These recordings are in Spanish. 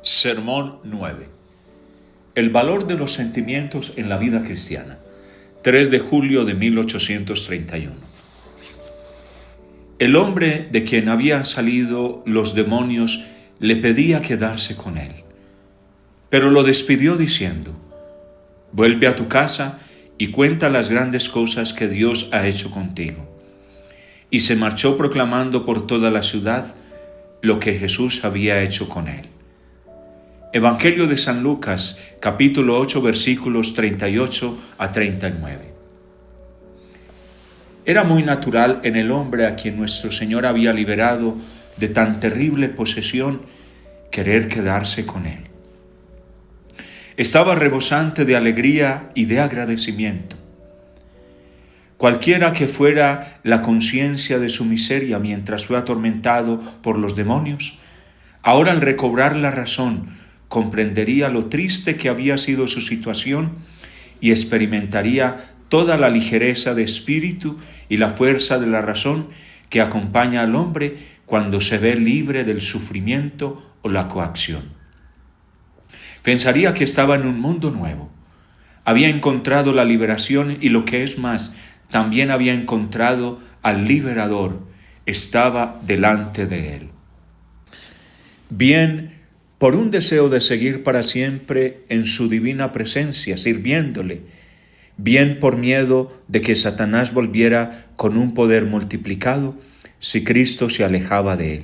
Sermón 9. El valor de los sentimientos en la vida cristiana. 3 de julio de 1831. El hombre de quien habían salido los demonios le pedía quedarse con él, pero lo despidió diciendo: vuelve a tu casa y cuenta las grandes cosas que Dios ha hecho contigo. Y se marchó proclamando por toda la ciudad lo que Jesús había hecho con él. Evangelio de San Lucas, capítulo 8, versículos 38 a 39. Era muy natural en el hombre a quien nuestro Señor había liberado de tan terrible posesión querer quedarse con él. Estaba rebosante de alegría y de agradecimiento. Cualquiera que fuera la conciencia de su miseria mientras fue atormentado por los demonios, ahora al recobrar la razón comprendería lo triste que había sido su situación y experimentaría toda la ligereza de espíritu y la fuerza de la razón que acompaña al hombre cuando se ve libre del sufrimiento o la coacción. Pensaría que estaba en un mundo nuevo. Había encontrado la liberación y, lo que es más, también había encontrado al liberador. Estaba delante de él. Bien, por un deseo de seguir para siempre en su divina presencia, sirviéndole, bien por miedo de que Satanás volviera con un poder multiplicado si Cristo se alejaba de él,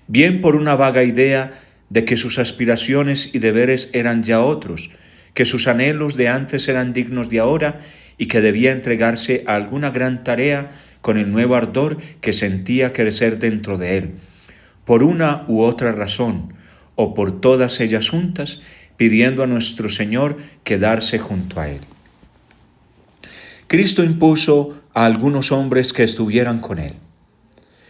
bien por una vaga idea de que sus aspiraciones y deberes eran ya otros, que sus anhelos de antes eran dignos de ahora y que debía entregarse a alguna gran tarea con el nuevo ardor que sentía crecer dentro de él, por una u otra razón, o por todas ellas juntas, pidiendo a nuestro Señor quedarse junto a él. Cristo impuso a algunos hombres que estuvieran con él.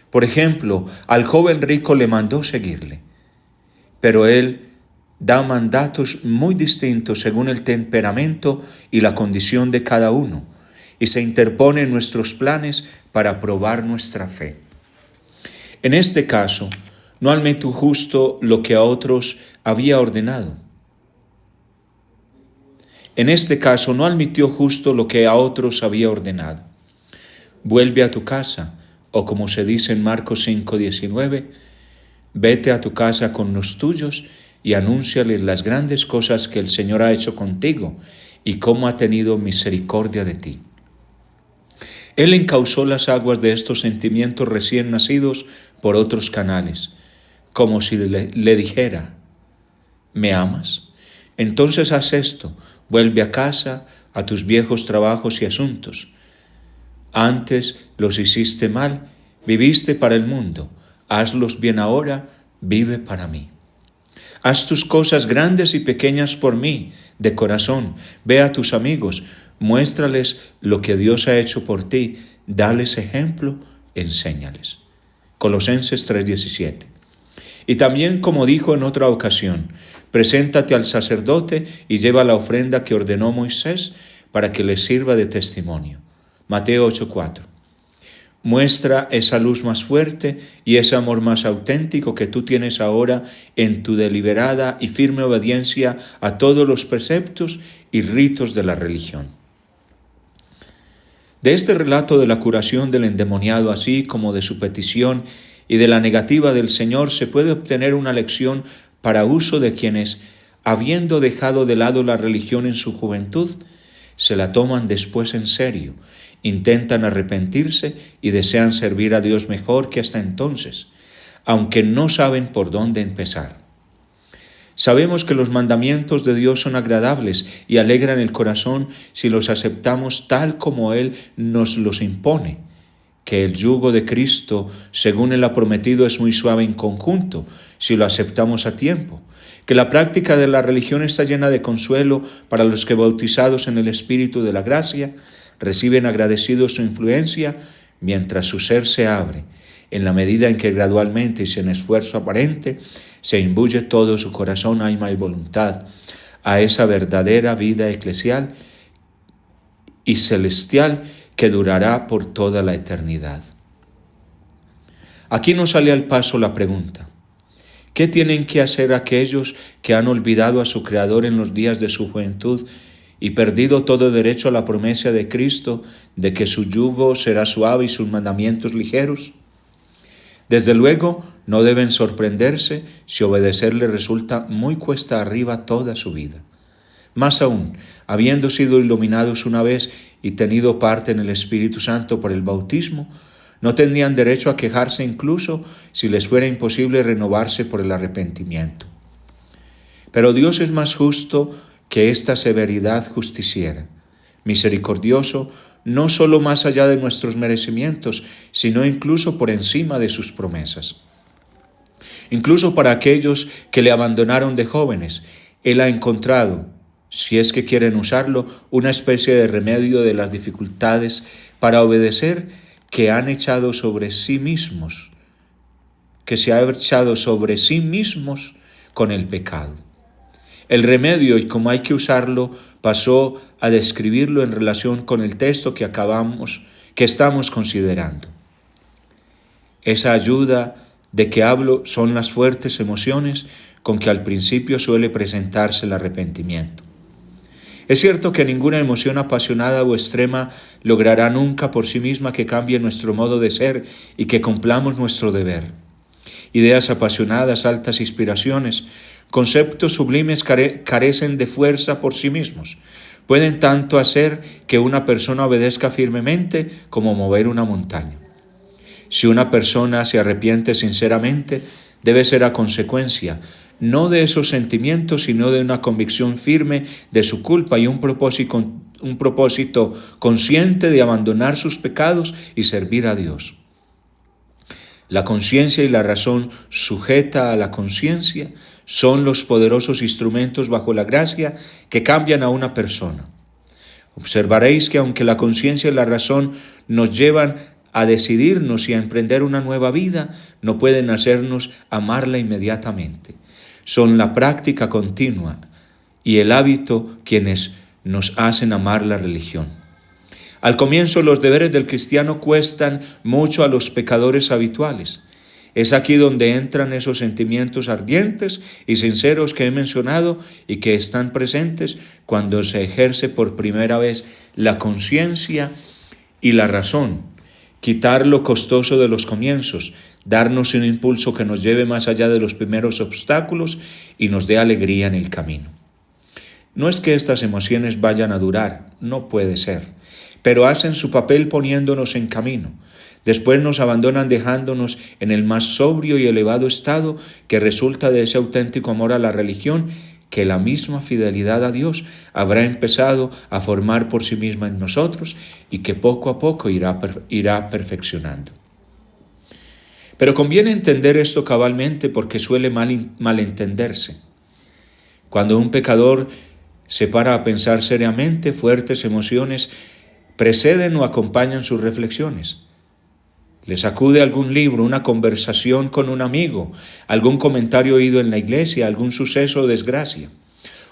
Por ejemplo, al joven rico le mandó seguirle, pero él da mandatos muy distintos según el temperamento y la condición de cada uno, y se interpone en nuestros planes para probar nuestra fe. En este caso, no admitió justo lo que a otros había ordenado. Vuelve a tu casa, o como se dice en Marcos 5:19, vete a tu casa con los tuyos y anúnciales las grandes cosas que el Señor ha hecho contigo y cómo ha tenido misericordia de ti. Él encauzó las aguas de estos sentimientos recién nacidos por otros canales, como si le dijera: ¿me amas? Entonces haz esto, vuelve a casa, a tus viejos trabajos y asuntos. Antes los hiciste mal, viviste para el mundo, hazlos bien ahora, vive para mí. Haz tus cosas grandes y pequeñas por mí, de corazón, ve a tus amigos, muéstrales lo que Dios ha hecho por ti, dales ejemplo, enséñales. Colosenses 3:17. Y también, como dijo en otra ocasión, preséntate al sacerdote y lleva la ofrenda que ordenó Moisés para que le sirva de testimonio. Mateo 8:4. Muestra esa luz más fuerte y ese amor más auténtico que tú tienes ahora en tu deliberada y firme obediencia a todos los preceptos y ritos de la religión. De este relato de la curación del endemoniado, así como de su petición y de la negativa del Señor, se puede obtener una lección para uso de quienes, habiendo dejado de lado la religión en su juventud, se la toman después en serio, intentan arrepentirse y desean servir a Dios mejor que hasta entonces, aunque no saben por dónde empezar. Sabemos que los mandamientos de Dios son agradables y alegran el corazón si los aceptamos tal como Él nos los impone, que el yugo de Cristo, según Él ha prometido, es muy suave en conjunto, si lo aceptamos a tiempo, que la práctica de la religión está llena de consuelo para los que, bautizados en el Espíritu de la gracia, reciben agradecidos su influencia mientras su ser se abre, en la medida en que gradualmente y sin esfuerzo aparente se imbuye todo su corazón, alma y voluntad a esa verdadera vida eclesial y celestial que durará por toda la eternidad. Aquí nos sale al paso la pregunta: ¿Qué tienen que hacer aquellos que han olvidado a su Creador en los días de su juventud y perdido todo derecho a la promesa de Cristo de que su yugo será suave y sus mandamientos ligeros? Desde luego, no deben sorprenderse si obedecerle resulta muy cuesta arriba toda su vida. Más aún, habiendo sido iluminados una vez y tenido parte en el Espíritu Santo por el bautismo, no tendrían derecho a quejarse incluso si les fuera imposible renovarse por el arrepentimiento. Pero Dios es más justo que esta severidad justiciera, misericordioso no solo más allá de nuestros merecimientos, sino incluso por encima de sus promesas. Incluso para aquellos que le abandonaron de jóvenes, Él ha encontrado, si es que quieren usarlo, una especie de remedio de las dificultades para obedecer que han echado sobre sí mismos, que se ha echado sobre sí mismos con el pecado. El remedio, y cómo hay que usarlo, pasó a describirlo en relación con el texto que estamos considerando. Esa ayuda de que hablo son las fuertes emociones con que al principio suele presentarse el arrepentimiento. Es cierto que ninguna emoción apasionada o extrema logrará nunca por sí misma que cambie nuestro modo de ser y que cumplamos nuestro deber. Ideas apasionadas, altas inspiraciones, conceptos sublimes carecen de fuerza por sí mismos. Pueden tanto hacer que una persona obedezca firmemente como mover una montaña. Si una persona se arrepiente sinceramente, debe ser a consecuencia no de esos sentimientos, sino de una convicción firme de su culpa y un propósito consciente de abandonar sus pecados y servir a Dios. La conciencia y la razón sujeta a la conciencia son los poderosos instrumentos bajo la gracia que cambian a una persona. Observaréis que aunque la conciencia y la razón nos llevan a decidirnos y a emprender una nueva vida, no pueden hacernos amarla inmediatamente. Son la práctica continua y el hábito quienes nos hacen amar la religión. Al comienzo los deberes del cristiano cuestan mucho a los pecadores habituales. Es aquí donde entran esos sentimientos ardientes y sinceros que he mencionado y que están presentes cuando se ejerce por primera vez la conciencia y la razón. Quitar lo costoso de los comienzos, darnos un impulso que nos lleve más allá de los primeros obstáculos y nos dé alegría en el camino. No es que estas emociones vayan a durar, no puede ser, pero hacen su papel poniéndonos en camino. Después nos abandonan dejándonos en el más sobrio y elevado estado que resulta de ese auténtico amor a la religión que la misma fidelidad a Dios habrá empezado a formar por sí misma en nosotros y que poco a poco irá perfeccionando. Pero conviene entender esto cabalmente porque suele malentenderse. Cuando un pecador se para a pensar seriamente, fuertes emociones preceden o acompañan sus reflexiones. Le sacude algún libro, una conversación con un amigo, algún comentario oído en la iglesia, algún suceso o desgracia.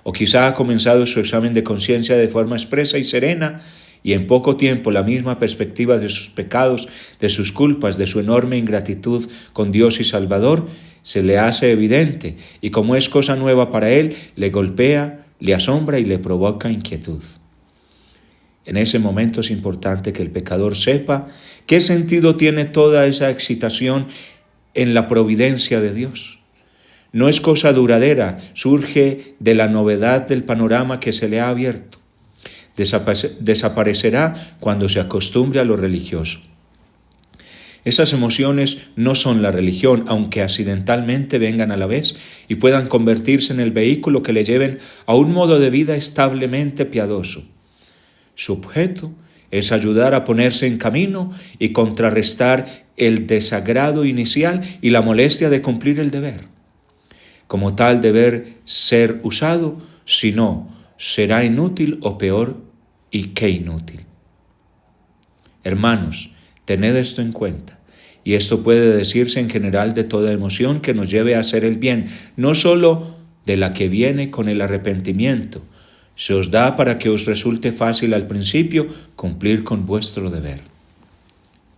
O quizá ha comenzado su examen de conciencia de forma expresa y serena, y en poco tiempo la misma perspectiva de sus pecados, de sus culpas, de su enorme ingratitud con Dios y Salvador, se le hace evidente, y como es cosa nueva para él, le golpea, le asombra y le provoca inquietud. En ese momento es importante que el pecador sepa qué sentido tiene toda esa excitación en la providencia de Dios. No es cosa duradera, surge de la novedad del panorama que se le ha abierto. Desaparecerá cuando se acostumbre a lo religioso. Esas emociones no son la religión, aunque accidentalmente vengan a la vez y puedan convertirse en el vehículo que le lleven a un modo de vida establemente piadoso. Su objeto es ayudar a ponerse en camino y contrarrestar el desagrado inicial y la molestia de cumplir el deber. Como tal deber ser usado, si no, será inútil o peor que inútil. Hermanos, tened esto en cuenta, y esto puede decirse en general de toda emoción que nos lleve a hacer el bien, no solo de la que viene con el arrepentimiento. Se os da para que os resulte fácil al principio cumplir con vuestro deber.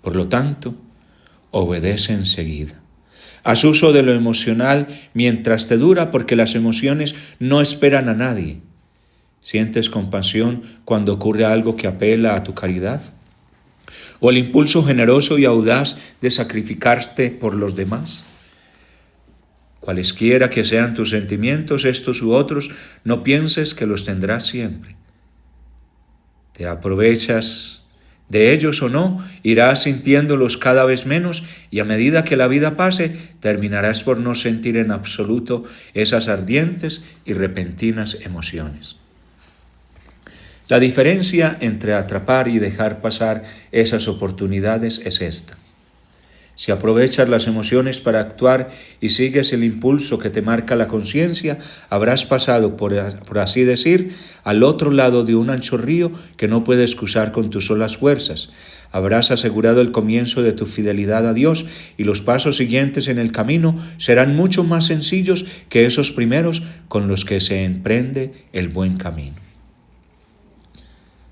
Por lo tanto, obedece enseguida. Haz uso de lo emocional mientras te dura, porque las emociones no esperan a nadie. ¿Sientes compasión cuando ocurre algo que apela a tu caridad? ¿O el impulso generoso y audaz de sacrificarte por los demás? Cualesquiera que sean tus sentimientos, estos u otros, no pienses que los tendrás siempre. ¿Te aprovechas de ellos o no? Irás sintiéndolos cada vez menos y a medida que la vida pase, terminarás por no sentir en absoluto esas ardientes y repentinas emociones. La diferencia entre atrapar y dejar pasar esas oportunidades es esta. Si aprovechas las emociones para actuar y sigues el impulso que te marca la conciencia, habrás pasado, por así decir, al otro lado de un ancho río que no puedes cruzar con tus solas fuerzas. Habrás asegurado el comienzo de tu fidelidad a Dios y los pasos siguientes en el camino serán mucho más sencillos que esos primeros con los que se emprende el buen camino.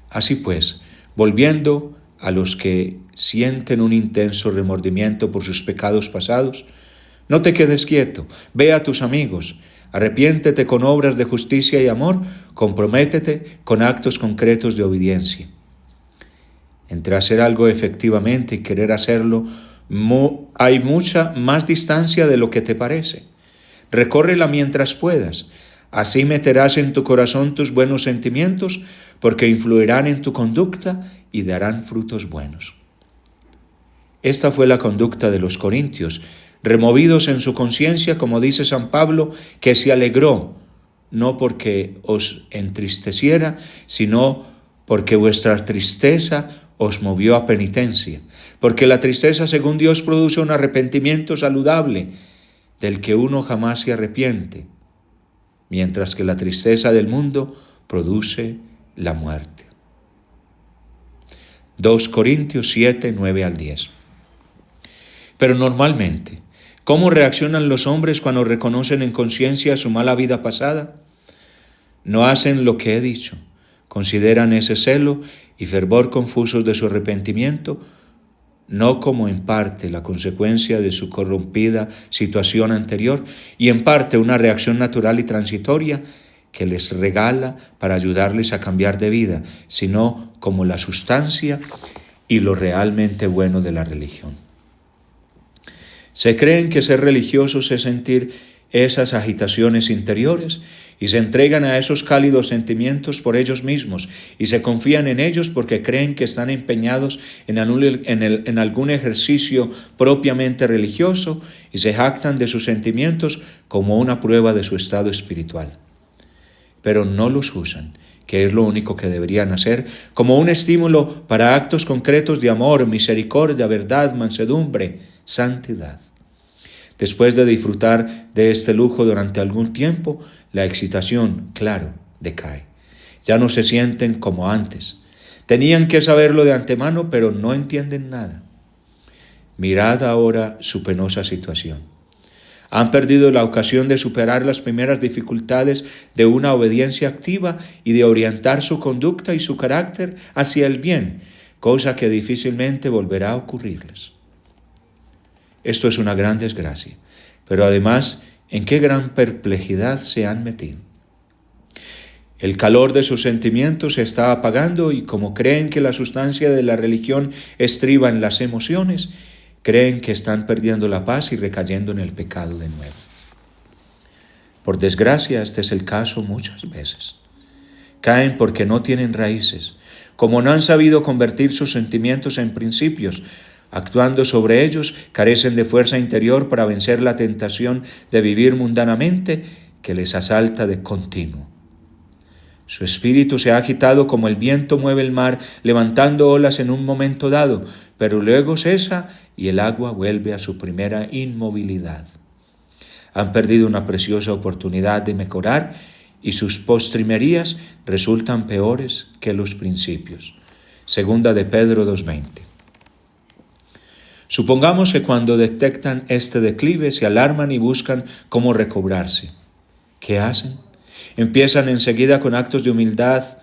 Así pues, volviendo a los que sienten un intenso remordimiento por sus pecados pasados, no te quedes quieto, ve a tus amigos, arrepiéntete con obras de justicia y amor, comprométete con actos concretos de obediencia. Entre hacer algo efectivamente y querer hacerlo, hay mucha más distancia de lo que te parece. Recórrela mientras puedas. Así meterás en tu corazón tus buenos sentimientos, porque influirán en tu conducta y darán frutos buenos. Esta fue la conducta de los corintios, removidos en su conciencia, como dice San Pablo, que se alegró, no porque os entristeciera, sino porque vuestra tristeza os movió a penitencia, porque la tristeza, según Dios, produce un arrepentimiento saludable, del que uno jamás se arrepiente, mientras que la tristeza del mundo produce la muerte. 2 Corintios 7, 9 al 10. Pero normalmente, ¿cómo reaccionan los hombres cuando reconocen en conciencia su mala vida pasada? No hacen lo que he dicho. Consideran ese celo y fervor confusos de su arrepentimiento, no como en parte la consecuencia de su corrompida situación anterior y en parte una reacción natural y transitoria que les regala para ayudarles a cambiar de vida, sino como la sustancia y lo realmente bueno de la religión. Se creen que ser religiosos es sentir esas agitaciones interiores y se entregan a esos cálidos sentimientos por ellos mismos y se confían en ellos porque creen que están empeñados en algún ejercicio propiamente religioso y se jactan de sus sentimientos como una prueba de su estado espiritual. Pero no los usan, que es lo único que deberían hacer, como un estímulo para actos concretos de amor, misericordia, verdad, mansedumbre, santidad. Después de disfrutar de este lujo durante algún tiempo, la excitación, claro, decae. Ya no se sienten como antes. Tenían que saberlo de antemano, pero no entienden nada. Mirad ahora su penosa situación. Han perdido la ocasión de superar las primeras dificultades de una obediencia activa y de orientar su conducta y su carácter hacia el bien, cosa que difícilmente volverá a ocurrirles. Esto es una gran desgracia, pero además, ¿en qué gran perplejidad se han metido? El calor de sus sentimientos se está apagando y como creen que la sustancia de la religión estriba en las emociones, creen que están perdiendo la paz y recayendo en el pecado de nuevo. Por desgracia, este es el caso muchas veces. Caen porque no tienen raíces, como no han sabido convertir sus sentimientos en principios. Actuando sobre ellos, carecen de fuerza interior para vencer la tentación de vivir mundanamente que les asalta de continuo. Su espíritu se ha agitado como el viento mueve el mar, levantando olas en un momento dado, pero luego cesa y el agua vuelve a su primera inmovilidad. Han perdido una preciosa oportunidad de mejorar y sus postrimerías resultan peores que los principios. Segunda de Pedro 2:20. Supongamos que cuando detectan este declive se alarman y buscan cómo recobrarse. ¿Qué hacen? Empiezan enseguida con actos de humildad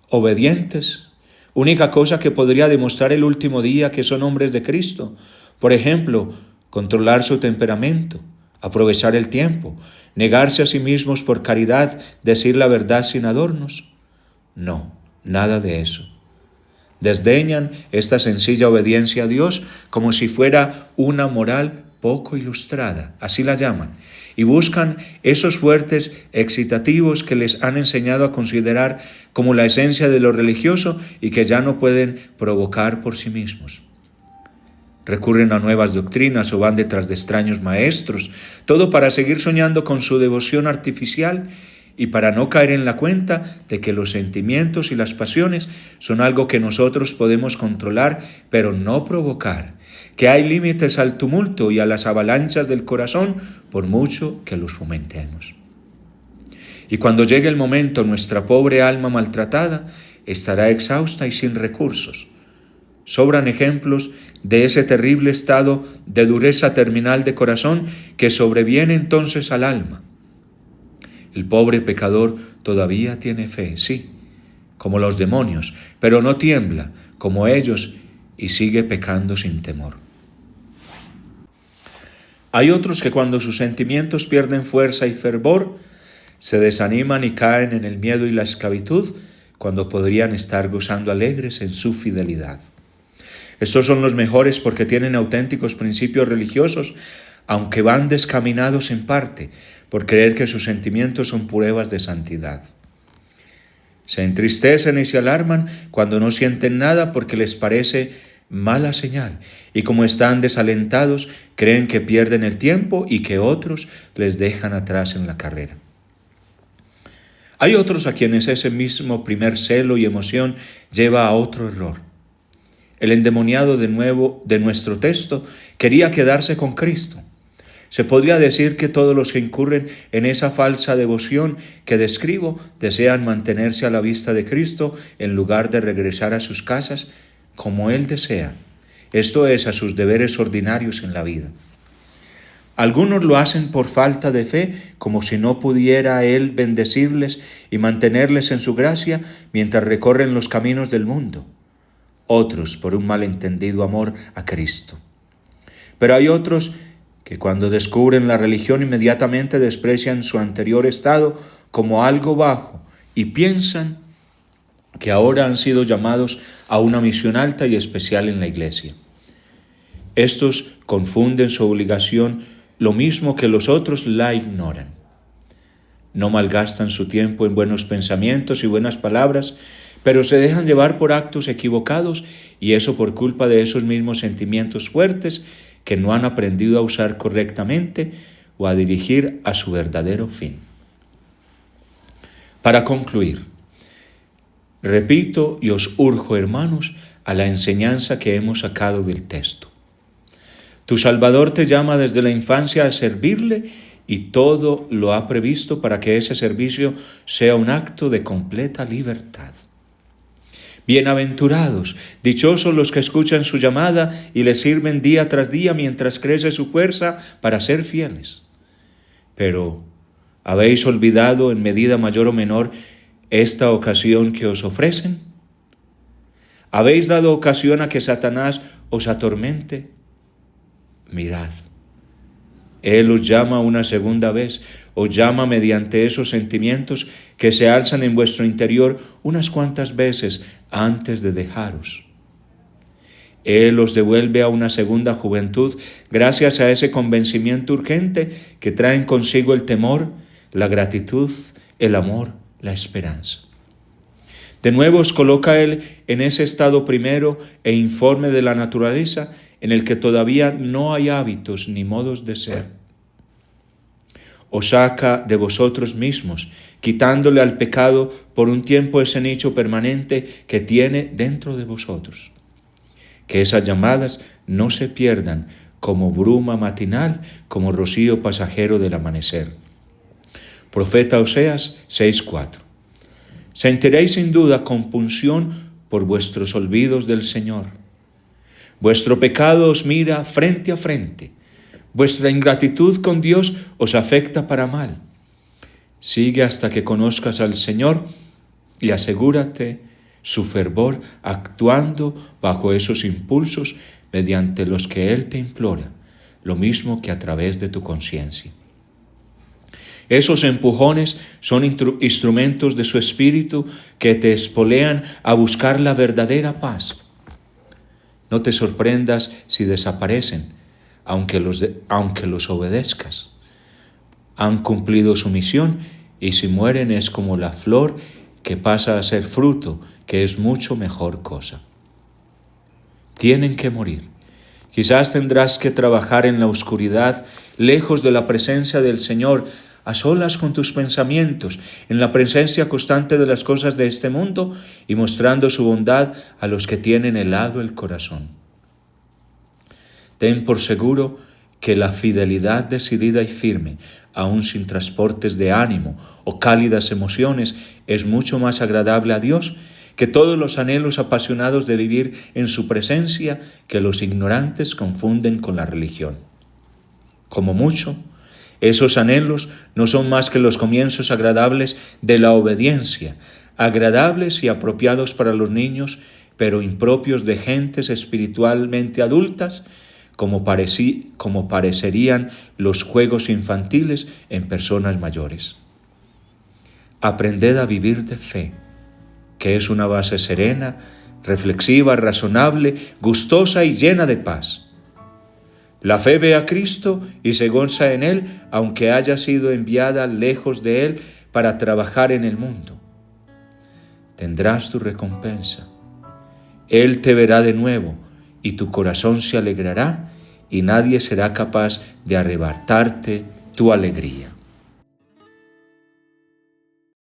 obedientes, única cosa que podría demostrar el último día que son hombres de Cristo. Por ejemplo, controlar su temperamento, aprovechar el tiempo, negarse a sí mismos por caridad, decir la verdad sin adornos. No, nada de eso. Desdeñan esta sencilla obediencia a Dios como si fuera una moral poco ilustrada, así la llaman, y buscan esos fuertes excitativos que les han enseñado a considerar como la esencia de lo religioso y que ya no pueden provocar por sí mismos. Recurren a nuevas doctrinas o van detrás de extraños maestros, todo para seguir soñando con su devoción artificial y para no caer en la cuenta de que los sentimientos y las pasiones son algo que nosotros podemos controlar, pero no provocar, que hay límites al tumulto y a las avalanchas del corazón, por mucho que los fomentemos. Y cuando llegue el momento, nuestra pobre alma maltratada estará exhausta y sin recursos. Sobran ejemplos de ese terrible estado de dureza terminal de corazón que sobreviene entonces al alma. El pobre pecador todavía tiene fe, sí, como los demonios, pero no tiembla como ellos y sigue pecando sin temor. Hay otros que cuando sus sentimientos pierden fuerza y fervor, se desaniman y caen en el miedo y la esclavitud cuando podrían estar gozando alegres en su fidelidad. Estos son los mejores porque tienen auténticos principios religiosos, aunque van descaminados en parte por creer que sus sentimientos son pruebas de santidad. Se entristecen y se alarman cuando no sienten nada porque les parece mala señal, y como están desalentados, creen que pierden el tiempo y que otros les dejan atrás en la carrera. Hay otros a quienes ese mismo primer celo y emoción lleva a otro error. El endemoniado de nuestro texto quería quedarse con Cristo. Se podría decir que todos los que incurren en esa falsa devoción que describo desean mantenerse a la vista de Cristo en lugar de regresar a sus casas como Él desea, esto es, a sus deberes ordinarios en la vida. Algunos lo hacen por falta de fe, como si no pudiera Él bendecirles y mantenerles en su gracia mientras recorren los caminos del mundo. Otros por un malentendido amor a Cristo. Pero hay otros que cuando descubren la religión inmediatamente desprecian su anterior estado como algo bajo y piensan que ahora han sido llamados a una misión alta y especial en la iglesia. Estos confunden su obligación lo mismo que los otros la ignoran. No malgastan su tiempo en buenos pensamientos y buenas palabras, pero se dejan llevar por actos equivocados y eso por culpa de esos mismos sentimientos fuertes que no han aprendido a usar correctamente o a dirigir a su verdadero fin. Para concluir, repito y os urjo, hermanos, a la enseñanza que hemos sacado del texto. Tu Salvador te llama desde la infancia a servirle y todo lo ha previsto para que ese servicio sea un acto de completa libertad. Bienaventurados, dichosos los que escuchan su llamada y le sirven día tras día mientras crece su fuerza para ser fieles. Pero, ¿habéis olvidado en medida mayor o menor esta ocasión que os ofrecen? ¿Habéis dado ocasión a que Satanás os atormente? Mirad, Él os llama una segunda vez, os llama mediante esos sentimientos que se alzan en vuestro interior unas cuantas veces antes de dejaros. Él os devuelve a una segunda juventud gracias a ese convencimiento urgente que traen consigo el temor, la gratitud, el amor, la esperanza. De nuevo os coloca Él en ese estado primero e informe de la naturaleza en el que todavía no hay hábitos ni modos de ser. Os saca de vosotros mismos, quitándole al pecado por un tiempo ese nicho permanente que tiene dentro de vosotros. Que esas llamadas no se pierdan como bruma matinal, como rocío pasajero del amanecer. Profeta Oseas 6:4. Sentiréis sin duda compunción por vuestros olvidos del Señor. Vuestro pecado os mira frente a frente. Vuestra ingratitud con Dios os afecta para mal. Sigue hasta que conozcas al Señor y asegúrate su fervor actuando bajo esos impulsos mediante los que Él te implora. lo mismo que a través de tu conciencia. Esos empujones son instrumentos de su espíritu que te espolean a buscar la verdadera paz. No te sorprendas si desaparecen, aunque los obedezcas. Han cumplido su misión y si mueren es como la flor que pasa a ser fruto, que es mucho mejor cosa. Tienen que morir. Quizás tendrás que trabajar en la oscuridad, lejos de la presencia del Señor, a solas con tus pensamientos, en la presencia constante de las cosas de este mundo y mostrando su bondad a los que tienen helado el corazón. Ten por seguro que la fidelidad decidida y firme, aun sin transportes de ánimo o cálidas emociones, es mucho más agradable a Dios que todos los anhelos apasionados de vivir en su presencia que los ignorantes confunden con la religión. Como mucho, esos anhelos no son más que los comienzos agradables de la obediencia, agradables y apropiados para los niños, pero impropios de gentes espiritualmente adultas, como parecerían los juegos infantiles en personas mayores. Aprended a vivir de fe, que es una base serena, reflexiva, razonable, gustosa y llena de paz. La fe ve a Cristo y se goza en Él, aunque haya sido enviada lejos de Él para trabajar en el mundo. Tendrás tu recompensa. Él te verá de nuevo y tu corazón se alegrará y nadie será capaz de arrebatarte tu alegría.